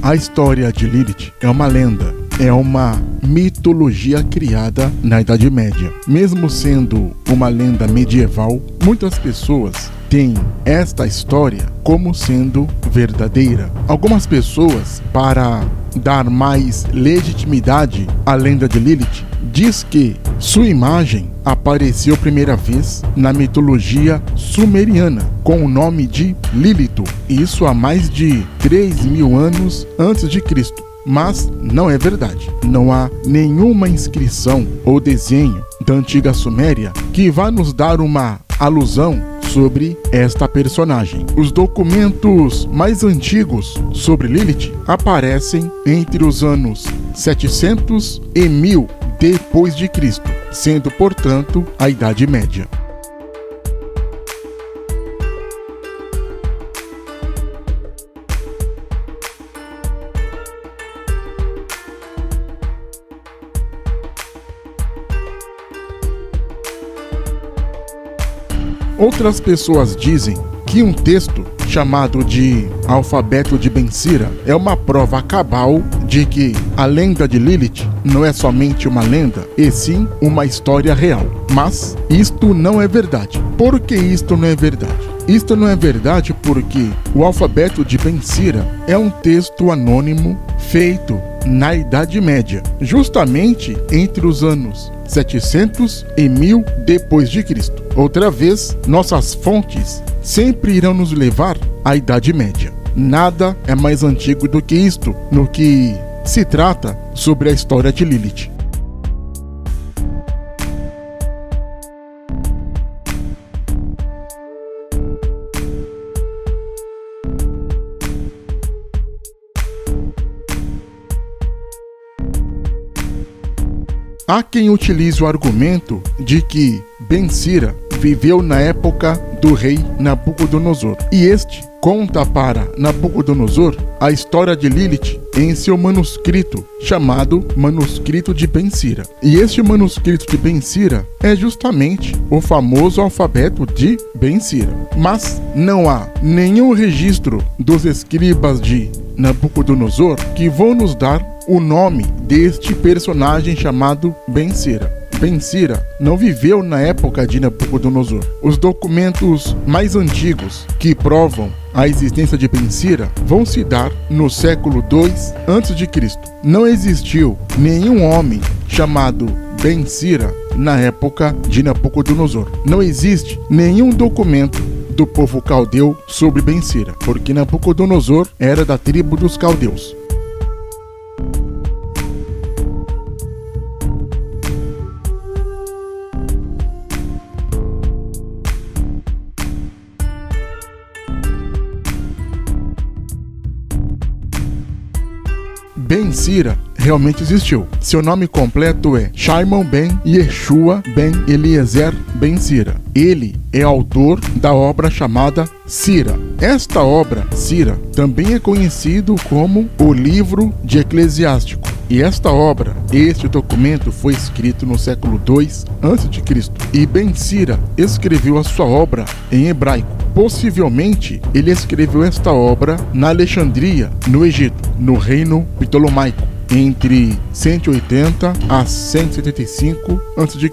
A história de Lilith é uma lenda, é uma mitologia criada na Idade Média. Mesmo sendo uma lenda medieval, muitas pessoas têm esta história como sendo verdadeira. Algumas pessoas, para dar mais legitimidade à lenda de Lilith, diz que sua imagem apareceu primeira vez na mitologia sumeriana com o nome de Lilith, isso há mais de 3.000 anos antes de Cristo. Mas não é verdade. Não há nenhuma inscrição ou desenho da antiga Suméria que vá nos dar uma alusão sobre esta personagem. Os documentos mais antigos sobre Lilith aparecem entre os anos 700 e 1000 depois de Cristo, sendo, portanto, a Idade Média. Outras pessoas dizem que um texto chamado de Alfabeto de Ben Sira é uma prova cabal de que a lenda de Lilith não é somente uma lenda, e sim uma história real. Mas isto não é verdade. Por que isto não é verdade? Isto não é verdade porque o Alfabeto de Ben Sira é um texto anônimo feito na Idade Média, justamente entre os anos 700 e 1000 depois de Cristo. Outra vez, nossas fontes sempre irão nos levar à Idade Média. Nada é mais antigo do que isto, no que se trata sobre a história de Lilith. Há quem utilize o argumento de que Ben Sira viveu na época do rei Nabucodonosor, e este conta para Nabucodonosor a história de Lilith em seu manuscrito, chamado Manuscrito de Ben Sira. E este manuscrito de Ben Sira é justamente o famoso Alfabeto de Ben Sira. Mas não há nenhum registro dos escribas de Nabucodonosor que vão nos dar o nome deste personagem chamado Ben Sira. Ben Sira não viveu na época de Nabucodonosor. Os documentos mais antigos que provam a existência de Ben Sira vão se dar no século II a.C. Não existiu nenhum homem chamado Ben Sira na época de Nabucodonosor. Não existe nenhum documento do povo caldeu sobre Ben Sira, porque Nabucodonosor era da tribo dos caldeus. Ben Sira realmente existiu. Seu nome completo é Shimon ben Yeshua ben Eliezer ben Sira. Ele é autor da obra chamada Sira. Esta obra, Sira, também é conhecido como o Livro de Eclesiástico. E esta obra, este documento foi escrito no século II a.C. E Ben Sira escreveu a sua obra em hebraico. Possivelmente, ele escreveu esta obra na Alexandria, no Egito, no reino Ptolomaico, entre 180 a 175 a.C.,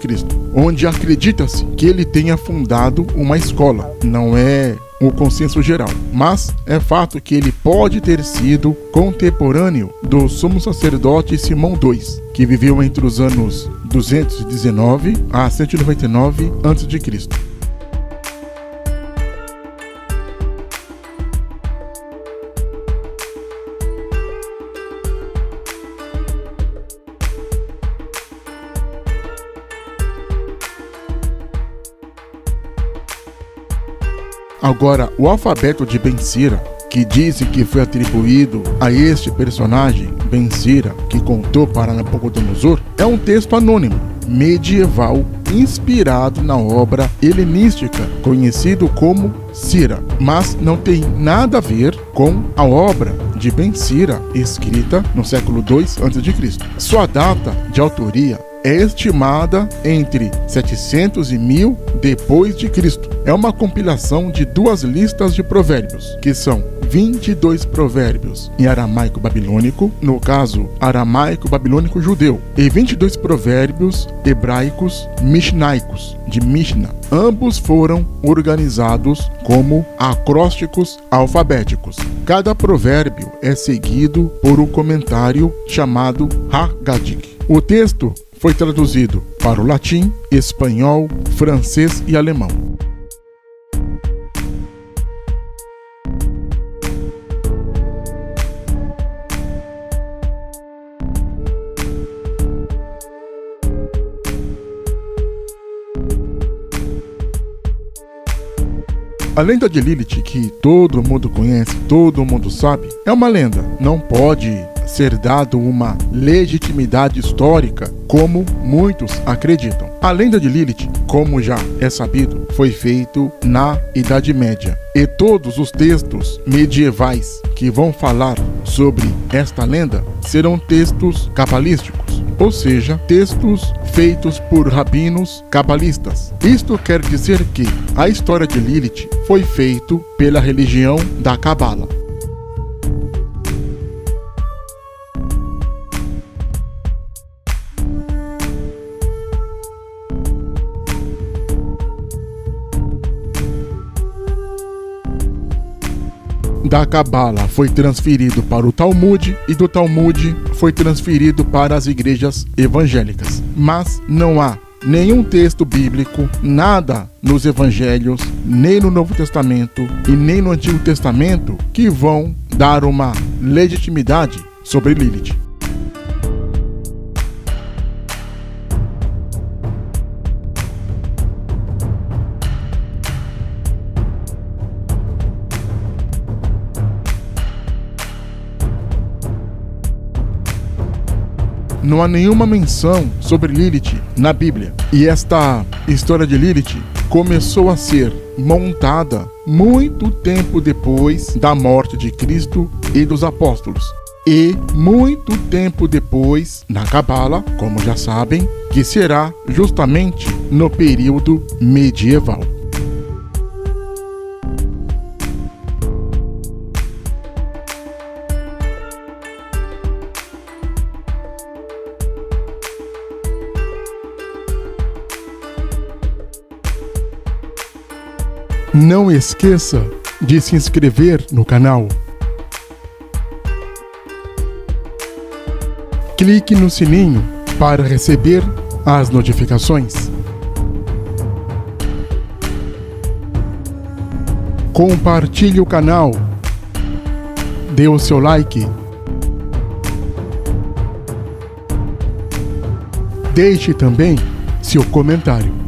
onde acredita-se que ele tenha fundado uma escola. Não é o consenso geral, mas é fato que ele pode ter sido contemporâneo do sumo sacerdote Simão II, que viveu entre os anos 219 a 199 a.C. Agora, o alfabeto de Ben Sira, que dizem que foi atribuído a este personagem, Ben Sira, que contou para Nabucodonosor, é um texto anônimo, medieval, inspirado na obra helenística, conhecido como Sira, mas não tem nada a ver com a obra de Ben Sira, escrita no século II a.C. Sua data de autoria é estimada entre 700 e 1000 depois de Cristo. É uma compilação de duas listas de provérbios, que são 22 provérbios em aramaico babilônico, no caso aramaico babilônico judeu, e 22 provérbios hebraicos mishnaicos, de Mishnah. Ambos foram organizados como acrósticos alfabéticos. Cada provérbio é seguido por um comentário chamado Haggadik. O texto foi traduzido para o latim, espanhol, francês e alemão. A lenda de Lilith, que todo mundo conhece, todo mundo sabe, é uma lenda. Não pode ser dado uma legitimidade histórica como muitos acreditam. A lenda de Lilith, como já é sabido, foi feito na Idade Média. E todos os textos medievais que vão falar sobre esta lenda serão textos cabalísticos, ou seja, textos feitos por rabinos cabalistas. Isto quer dizer que a história de Lilith foi feita pela religião da Cabala. Da Cabala foi transferido para o Talmud e do Talmud foi transferido para as igrejas evangélicas. Mas não há nenhum texto bíblico, nada nos evangelhos, nem no Novo Testamento e nem no Antigo Testamento que vão dar uma legitimidade sobre Lilith. Não há nenhuma menção sobre Lilith na Bíblia. E esta história de Lilith começou a ser montada muito tempo depois da morte de Cristo e dos apóstolos. E muito tempo depois, na Cabala, como já sabem, que será justamente no período medieval. Não esqueça de se inscrever no canal. Clique no sininho para receber as notificações. Compartilhe o canal. Dê o seu like. Deixe também seu comentário.